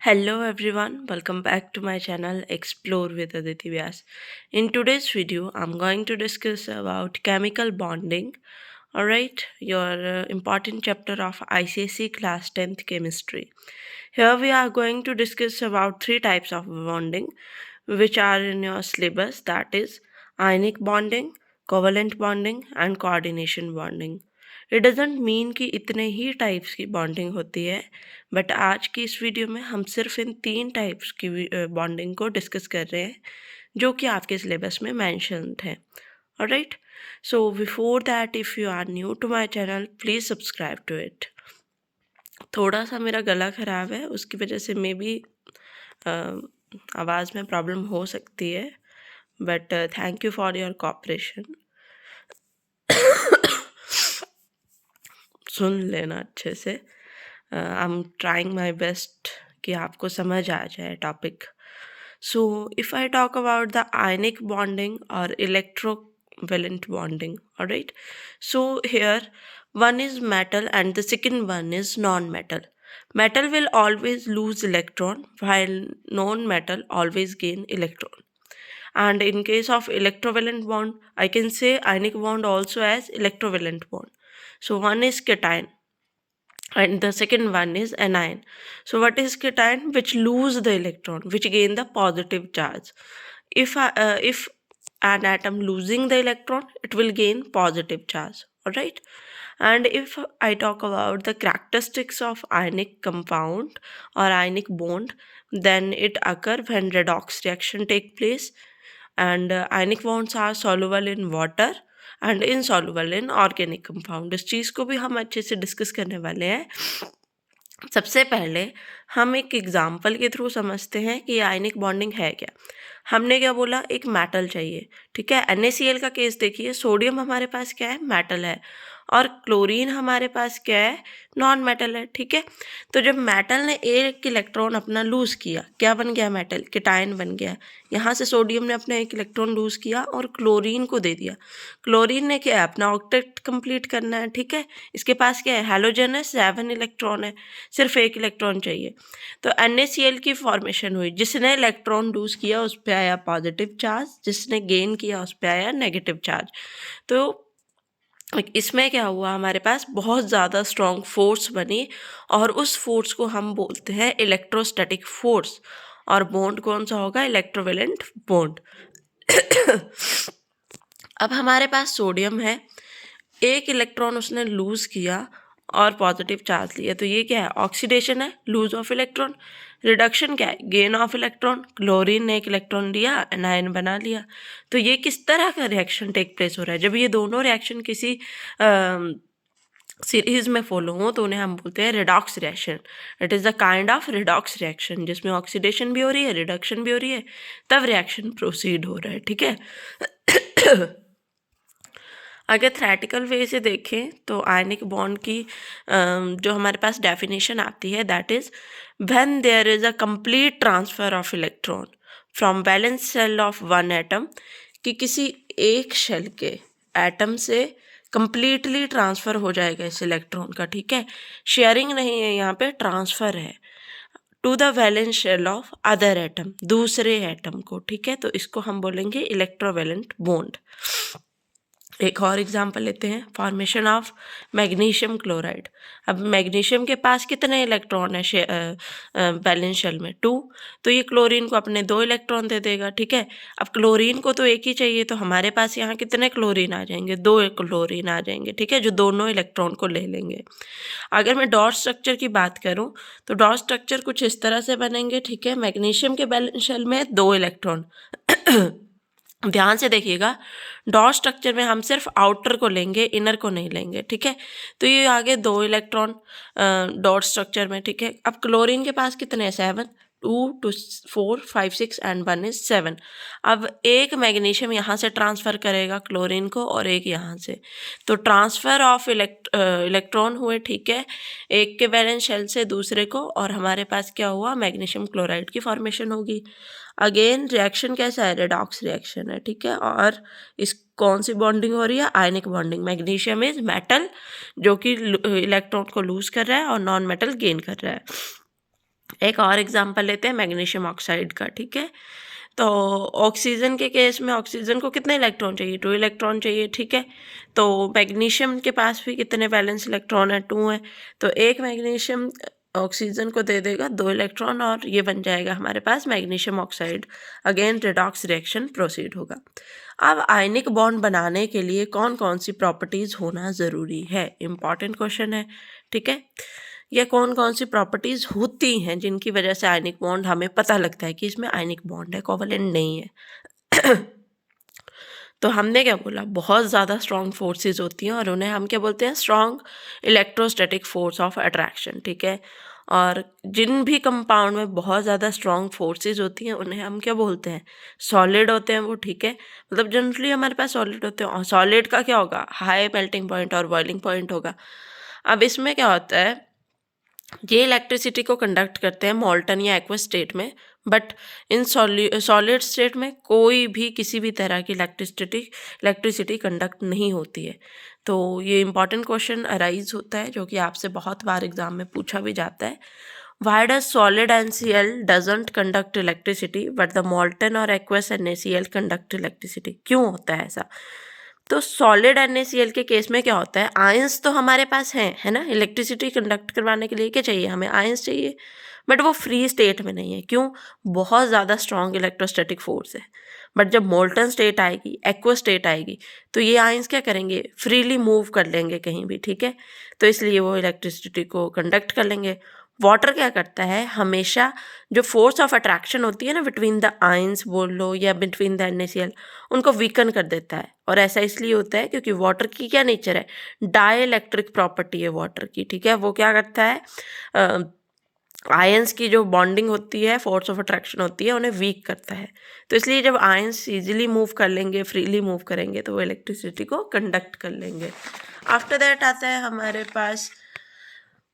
Hello everyone, welcome back to my channel Explore with Aditi Vyas. In today's video, I'm going to discuss about chemical bonding. Alright, your important chapter of ICSE class 10th chemistry. Here we are going to discuss about three types of bonding which are in your syllabus, that is ionic bonding, covalent bonding and coordination bonding. It doesn't mean कि इतने ही types की bonding होती है, but आज की इस video में हम सिर्फ इन तीन टाइप्स की बॉन्डिंग को डिस्कस कर रहे हैं जो कि आपके सिलेबस में मैंशनड है. Alright, so before that if you are new to my channel please subscribe to it. थोड़ा सा मेरा गला ख़राब है, उसकी वजह से मे बी आवाज़ में प्रॉब्लम हो सकती है, but thank you for your cooperation. सुन लेना अच्छे से. I am trying my best कि आपको समझ आ जाए topic. So if I talk about the ionic bonding और electrovalent bonding, alright. So here one is metal and the second one is non-metal. Metal will always lose electron while non-metal always gain electron. And in case of electrovalent bond, I can say ionic bond also as electrovalent bond. So one is cation and the second one is anion. So what is cation? Which lose the electron, which gain the positive charge. If an atom losing the electron, it will gain positive charge. Alright. And if I talk about the characteristics of ionic compound or ionic bond, then it occur when redox reaction take place, and ionic bonds are soluble in water and insoluble in organic compound. इस चीज़ को भी हम अच्छे से discuss करने वाले हैं. सबसे पहले हम एक एग्जाम्पल के थ्रू समझते हैं कि आयनिक बॉन्डिंग है क्या. हमने क्या बोला, एक मेटल चाहिए, ठीक है. NaCl का केस देखिए, सोडियम हमारे पास क्या है, मेटल है, और क्लोरीन हमारे पास क्या है, नॉन मेटल है, ठीक है. तो जब मेटल ने एक इलेक्ट्रॉन अपना लूज़ किया, क्या बन गया, मेटल केटायन बन गया. यहाँ से सोडियम ने अपना एक इलेक्ट्रॉन लूज़ किया और क्लोरीन को दे दिया. क्लोरीन ने क्या है, अपना ऑक्टेट कंप्लीट करना है, ठीक है. इसके पास क्या है, हैलोजन है, 7 इलेक्ट्रॉन है, सिर्फ एक इलेक्ट्रॉन चाहिए. तो NaCl की फॉर्मेशन हुई. जिसने इलेक्ट्रॉन लूज़ किया उस पर आया पॉजिटिव चार्ज, जिसने गेन किया उस पर आया नेगेटिव चार्ज. तो इसमें क्या हुआ, हमारे पास बहुत ज़्यादा स्ट्रॉन्ग फोर्स बनी और उस फोर्स को हम बोलते हैं इलेक्ट्रोस्टैटिक फोर्स. और बॉन्ड कौन सा होगा, इलेक्ट्रोवेलेंट बॉन्ड. अब हमारे पास सोडियम है, एक इलेक्ट्रॉन उसने लूज़ किया और पॉजिटिव चार्ज लिया. तो ये क्या है, ऑक्सीडेशन है, लूज ऑफ इलेक्ट्रॉन. रिडक्शन क्या है, गेन ऑफ इलेक्ट्रॉन. क्लोरीन ने एक इलेक्ट्रॉन लिया, एनायन बना लिया. तो ये किस तरह का रिएक्शन टेक प्लेस हो रहा है, जब ये दोनों रिएक्शन किसी सीरीज में फॉलो हो तो उन्हें हम बोलते हैं redox reaction. It is the kind of redox reaction जिसमें ऑक्सीडेशन भी हो रही है, रिडक्शन भी हो रही है, तब रिएक्शन प्रोसीड हो रहा है, ठीक है. अगर थ्रेटिकल वे से देखें तो आयनिक बॉन्ड की जो हमारे पास डेफिनेशन आती है, that is when there is a complete transfer of electron from valence shell of one atom, कि किसी एक शेल के एटम से कंप्लीटली ट्रांसफ़र हो जाएगा इस इलेक्ट्रॉन का, ठीक है. शेयरिंग नहीं है यहाँ पे, ट्रांसफ़र है to the valence shell of other atom, दूसरे एटम को, ठीक है. तो इसको हम बोलेंगे इलेक्ट्रोवैलेंट बॉन्ड. एक और एग्जांपल लेते हैं, फॉर्मेशन ऑफ मैग्नीशियम क्लोराइड. अब मैग्नीशियम के पास कितने इलेक्ट्रॉन है बैलेंस शेल में, 2. तो ये क्लोरीन को अपने 2 इलेक्ट्रॉन दे देगा, ठीक है. अब क्लोरीन को तो एक ही चाहिए, तो हमारे पास यहाँ कितने क्लोरीन आ जाएंगे, 2 क्लोरीन आ जाएंगे, ठीक है, जो दोनों इलेक्ट्रॉन को ले लेंगे. अगर मैं डॉट स्ट्रक्चर की बात करूँ तो डॉट स्ट्रक्चर कुछ इस तरह से बनेंगे, ठीक है. मैग्नीशियम के बैलेंस शेल में 2 इलेक्ट्रॉन. ध्यान से देखिएगा, डॉट स्ट्रक्चर में हम सिर्फ आउटर को लेंगे, इनर को नहीं लेंगे, ठीक है. तो ये आगे 2 इलेक्ट्रॉन डॉट स्ट्रक्चर में, ठीक है. अब क्लोरीन के पास कितने हैं, 7, 2 2 4 5 6 एंड 1 इज 7. अब एक मैग्नीशियम यहाँ से ट्रांसफ़र करेगा क्लोरीन को और एक यहाँ से, तो ट्रांसफ़र ऑफ इलेक्ट्रॉन हुए, ठीक है, एक के वैलेंस शेल से दूसरे को, और हमारे पास क्या हुआ, मैग्नीशियम क्लोराइड की फॉर्मेशन होगी. अगेन रिएक्शन कैसा है, रेडॉक्स रिएक्शन है, ठीक है. और इस कौन सी बॉन्डिंग हो रही है, ionic bonding. Magnesium is metal जो कि इलेक्ट्रॉन को लूज कर रहा है और नॉन मेटल गेन कर रहा है. एक और एग्जांपल लेते हैं मैग्नीशियम ऑक्साइड का, ठीक है। तो ऑक्सीजन के केस में ऑक्सीजन को कितने इलेक्ट्रॉन चाहिए, 2 इलेक्ट्रॉन चाहिए, ठीक है। तो मैग्नीशियम के पास भी कितने वैलेंस इलेक्ट्रॉन है, 2 है। तो एक मैग्नीशियम ऑक्सीजन को दे देगा 2 इलेक्ट्रॉन और ये बन जाएगा हमारे पास magnesium oxide. Again redox reaction proceed होगा। अब आयनिक बॉन्ड बनाने के लिए कौन कौन सी प्रॉपर्टीज होना ज़रूरी है, इंपॉर्टेंट क्वेश्चन है, ठीक है। ये कौन कौन सी प्रॉपर्टीज होती हैं जिनकी वजह से आयनिक बॉन्ड हमें पता लगता है कि इसमें आयनिक बॉन्ड है, कोवलेंट नहीं है। तो हमने क्या बोला, बहुत ज़्यादा स्ट्रॉन्ग फोर्सेस होती हैं और उन्हें हम क्या बोलते हैं, strong electrostatic force of attraction, ठीक है। और जिन भी कंपाउंड में बहुत ज़्यादा स्ट्रॉन्ग फोर्सेस होती हैं उन्हें हम क्या बोलते हैं, सॉलिड होते हैं वो, ठीक है। मतलब जनरली हमारे पास सॉलिड होते हैं और सॉलिड का क्या होगा, हाई मेल्टिंग पॉइंट और बॉइलिंग पॉइंट होगा। अब इसमें क्या होता है, ये इलेक्ट्रिसिटी को कंडक्ट करते हैं मोल्टन या एक्वस स्टेट में, बट इन सॉलिड स्टेट में कोई भी किसी भी तरह की इलेक्ट्रिसिटी कंडक्ट नहीं होती है। तो ये इंपॉर्टेंट क्वेश्चन अराइज होता है जो कि आपसे बहुत बार एग्जाम में पूछा भी जाता है। Why does solid NaCl doesn't conduct electricity but the molten और एक्वस NaCl कंडक्ट इलेक्ट्रिसिटी, क्यों होता है ऐसा? तो सॉलिड NaCl के केस में क्या होता है, आयंस तो हमारे पास हैं, है ना। इलेक्ट्रिसिटी कंडक्ट करवाने के लिए क्या चाहिए, हमें आयंस चाहिए, बट वो फ्री स्टेट में नहीं है। क्यों? बहुत ज़्यादा स्ट्रॉन्ग इलेक्ट्रोस्टैटिक फोर्स है। बट जब मोल्टन स्टेट आएगी, एक्वस स्टेट आएगी, तो ये आयंस क्या करेंगे, फ्रीली मूव कर लेंगे कहीं भी, ठीक है। तो इसलिए वो इलेक्ट्रिसिटी को कंडक्ट कर लेंगे। वाटर क्या करता है, हमेशा जो फोर्स ऑफ अट्रैक्शन होती है ना बिटवीन द आयंस बोल लो या बिटवीन द NaCl, उनको वीकन कर देता है। और ऐसा इसलिए होता है क्योंकि वाटर की क्या नेचर है, डाई इलेक्ट्रिक प्रॉपर्टी है वाटर की, ठीक है। वो क्या करता है, आयंस की जो बॉन्डिंग होती है, फोर्स ऑफ अट्रैक्शन होती है, उन्हें वीक करता है। तो इसलिए जब आयंस इजीली मूव कर लेंगे, फ्रीली मूव करेंगे, तो वो इलेक्ट्रिसिटी को कंडक्ट कर लेंगे। आफ्टर दैट आता है हमारे पास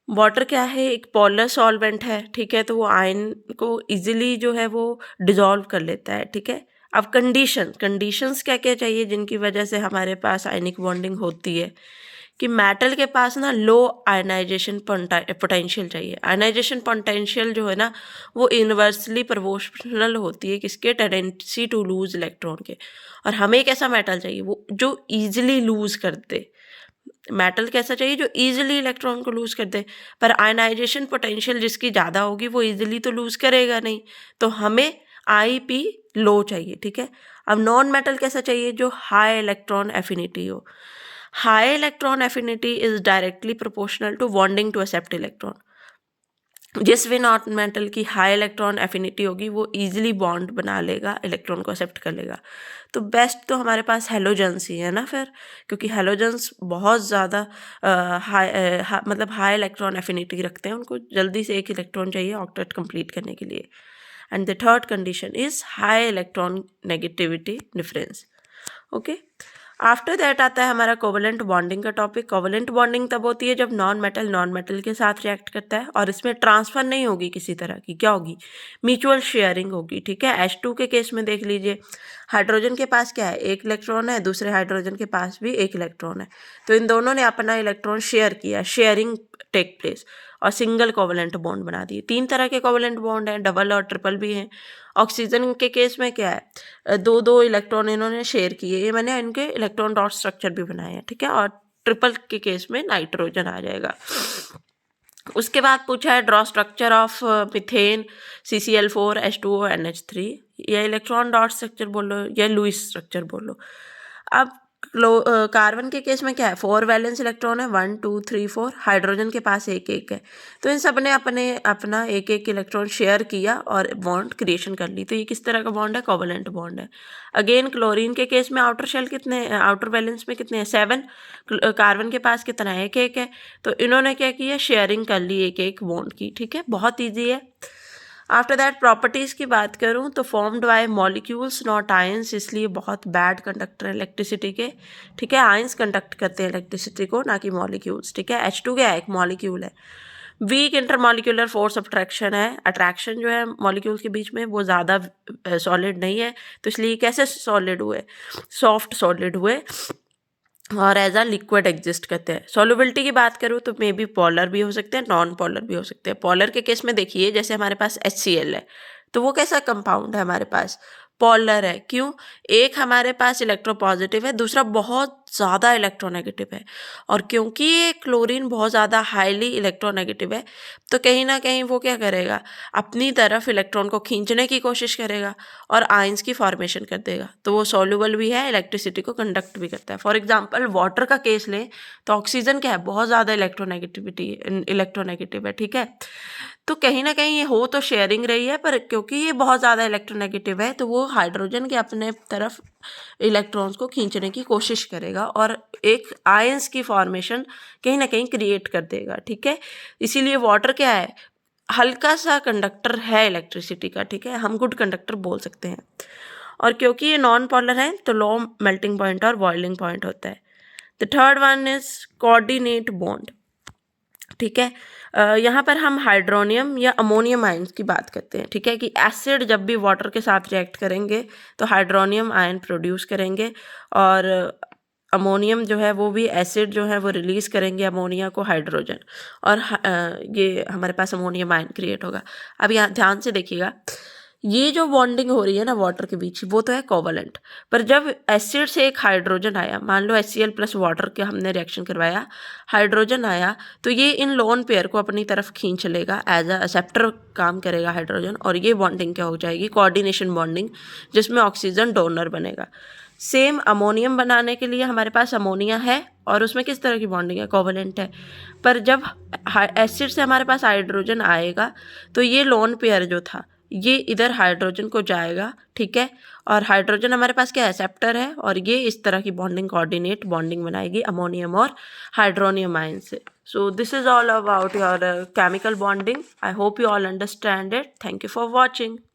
वाटर, क्या है, एक पोलर सॉल्वेंट है, ठीक है। तो वो आयन को इजीली जो है वो डिजॉल्व कर लेता है, ठीक है। अब कंडीशंस क्या क्या चाहिए जिनकी वजह से हमारे पास आयनिक बॉन्डिंग होती है, कि मेटल के पास ना लो आयनाइजेशन पोटेंशियल चाहिए। आयनाइजेशन पोटेंशियल जो है ना वो इन्वर्सली प्रोपोर्शनल होती है किसके, टेंडेंसी टू लूज इलेक्ट्रॉन के। और हमें कैसा मेटल चाहिए, वो जो ईजिली लूज कर दे। मेटल कैसा चाहिए, जो ईजिली इलेक्ट्रॉन को लूज कर दे। पर आयनाइजेशन पोटेंशियल जिसकी ज़्यादा होगी वो ईजिली तो लूज करेगा नहीं, तो हमें IP लो चाहिए, ठीक है। अब नॉन मेटल कैसा चाहिए, जो हाई इलेक्ट्रॉन एफिनिटी हो। High electron affinity is directly proportional to bonding to accept electron. जिस भी नॉन मेटल की हाई इलेक्ट्रॉन एफिनिटी होगी वो इजीली बॉन्ड बना लेगा, इलेक्ट्रॉन को एक्सेप्ट कर लेगा। तो बेस्ट तो हमारे पास हेलोजन्स ही है ना फिर, क्योंकि हेलोजन्स बहुत ज़्यादा मतलब हाई इलेक्ट्रॉन एफिनिटी रखते हैं, उनको जल्दी से एक इलेक्ट्रॉन चाहिए ऑक्टेट कंप्लीट करने के लिए। And the third condition is high electron negativity difference, okay. After that आता है हमारा कोवलेंट बॉन्डिंग का टॉपिक। कोवलेंट बॉन्डिंग तब होती है जब नॉन मेटल के साथ रिएक्ट करता है और इसमें ट्रांसफर नहीं होगी किसी तरह की, क्या होगी, म्यूचुअल शेयरिंग होगी, ठीक है। H2 के केस में देख लीजिए, हाइड्रोजन के पास क्या है, एक इलेक्ट्रॉन है, दूसरे हाइड्रोजन के पास भी एक इलेक्ट्रॉन है। तो इन दोनों ने अपना इलेक्ट्रॉन शेयर किया, शेयरिंग टेक प्लेस, और सिंगल कोवलेंट बॉन्ड बना दिए। 3 तरह के कोवलेंट बॉन्ड हैं, डबल और ट्रिपल भी हैं। ऑक्सीजन के केस में क्या है, 2-2 इलेक्ट्रॉन इन्होंने शेयर किए, ये मैंने इनके इलेक्ट्रॉन डॉट स्ट्रक्चर भी बनाए हैं, ठीक है। और ट्रिपल के केस में नाइट्रोजन आ जाएगा। उसके बाद पूछा है draw structure of methane CCl4 H2O NH3, या इलेक्ट्रॉन डॉट स्ट्रक्चर बोलो या लुईस स्ट्रक्चर बोलो। अब कार्बन के केस में क्या है, 4 वैलेंस इलेक्ट्रॉन है, 1 2 3 4, हाइड्रोजन के पास एक एक है। तो इन सब ने अपना एक एक इलेक्ट्रॉन शेयर किया और बॉन्ड क्रिएशन कर ली। तो ये किस तरह का बॉन्ड है, कोवलेंट बॉन्ड है। अगेन क्लोरीन के केस में आउटर शेल कितने, आउटर वैलेंस में कितने हैं, 7, कार्बन के पास कितना है, एक एक है। तो इन्होंने क्या किया, शेयरिंग कर ली एक एक बॉन्ड की, ठीक है, बहुत ईजी है। आफ्टर दैट प्रॉपर्टीज़ की बात करूँ तो formed by molecules not ions, इसलिए बहुत बैड कंडक्टर है इलेक्ट्रिसिटी के, ठीक है। आयंस कंडक्ट करते हैं इलेक्ट्रिसिटी को, ना कि मॉलिक्यूल्स, ठीक है। H2 क्या है, एक मॉलिक्यूल है। Weak intermolecular force of attraction है, अट्रैक्शन जो है मॉलिक्यूल्स के बीच में वो ज़्यादा सॉलिड नहीं है, तो इसलिए कैसे सॉलिड हुए, सॉफ्ट सॉलिड हुए। और एज अ लिक्विड एग्जिस्ट करते हैं। सॉल्युबिलिटी की बात करूँ तो मे बी पोलर भी हो सकते हैं, नॉन पोलर भी हो सकते हैं। पोलर के केस में देखिए, जैसे हमारे पास HCl है, तो वो कैसा कंपाउंड है हमारे पास, पोलर है। क्यों? एक हमारे पास इलेक्ट्रोपॉजिटिव है, दूसरा बहुत ज़्यादा इलेक्ट्रोनेगेटिव है। और क्योंकि ये क्लोरीन बहुत ज़्यादा हाईली इलेक्ट्रोनेगेटिव है, तो कहीं ना कहीं वो क्या करेगा, अपनी तरफ इलेक्ट्रॉन को खींचने की कोशिश करेगा और आयंस की फॉर्मेशन कर देगा। तो वो सॉल्युबल भी है, इलेक्ट्रिसिटी को कंडक्ट भी करता है। फॉर एग्जांपल वाटर का केस लें तो ऑक्सीजन क्या है, बहुत ज़्यादा इलेक्ट्रोनेगेटिव है, ठीक है। तो कहीं ना कहीं ये हो तो शेयरिंग रही है, पर क्योंकि ये बहुत ज़्यादा इलेक्ट्रोनेगेटिव है, तो वो हाइड्रोजन के अपने तरफ इलेक्ट्रॉन्स को खींचने की कोशिश करेगा और एक आयंस की फॉर्मेशन कहीं ना कहीं क्रिएट कर देगा, ठीक है। इसीलिए वाटर क्या है, हल्का सा कंडक्टर है इलेक्ट्रिसिटी का, ठीक है, हम गुड कंडक्टर बोल सकते हैं। और क्योंकि ये नॉन पोलर है तो लो मेल्टिंग पॉइंट और बॉइलिंग पॉइंट होता है। The third one is coordinate bond, ठीक है। यहाँ पर हम हाइड्रोनियम या अमोनियम आयन्स की बात करते हैं, ठीक है, कि एसिड जब भी वाटर के साथ रिएक्ट करेंगे तो हाइड्रोनियम आयन प्रोड्यूस करेंगे, और अमोनियम जो है वो भी एसिड जो है वो रिलीज़ करेंगे अमोनिया को, हाइड्रोजन, और ये हमारे पास अमोनियम आयन क्रिएट होगा। अब यहाँ ध्यान से देखिएगा, ये जो बॉन्डिंग हो रही है ना वाटर के बीच, वो तो है कोवलेंट। पर जब एसिड से एक हाइड्रोजन आया, मान लो HCl प्लस वाटर के हमने रिएक्शन करवाया, हाइड्रोजन आया, तो ये इन लोन पेयर को अपनी तरफ खींच लेगा, एज अ एक्सेप्टर काम करेगा हाइड्रोजन, और ये बॉन्डिंग क्या हो जाएगी, कोऑर्डिनेशन बॉन्डिंग, जिसमें ऑक्सीजन डोनर बनेगा। सेम अमोनियम बनाने के लिए हमारे पास अमोनिया है और उसमें किस तरह की बॉन्डिंग है, कोवलेंट है। पर जब एसिड से हमारे पास हाइड्रोजन आएगा तो ये लोन पेयर जो था ये इधर हाइड्रोजन को जाएगा, ठीक है, और हाइड्रोजन हमारे पास क्या है, एक्सेप्टर है, और ये इस तरह की बॉन्डिंग कोऑर्डिनेट बॉन्डिंग बनाएगी अमोनियम और हाइड्रोनियम आयन से। So this is all about your chemical bonding. I hope you all understand it. Thank you for watching.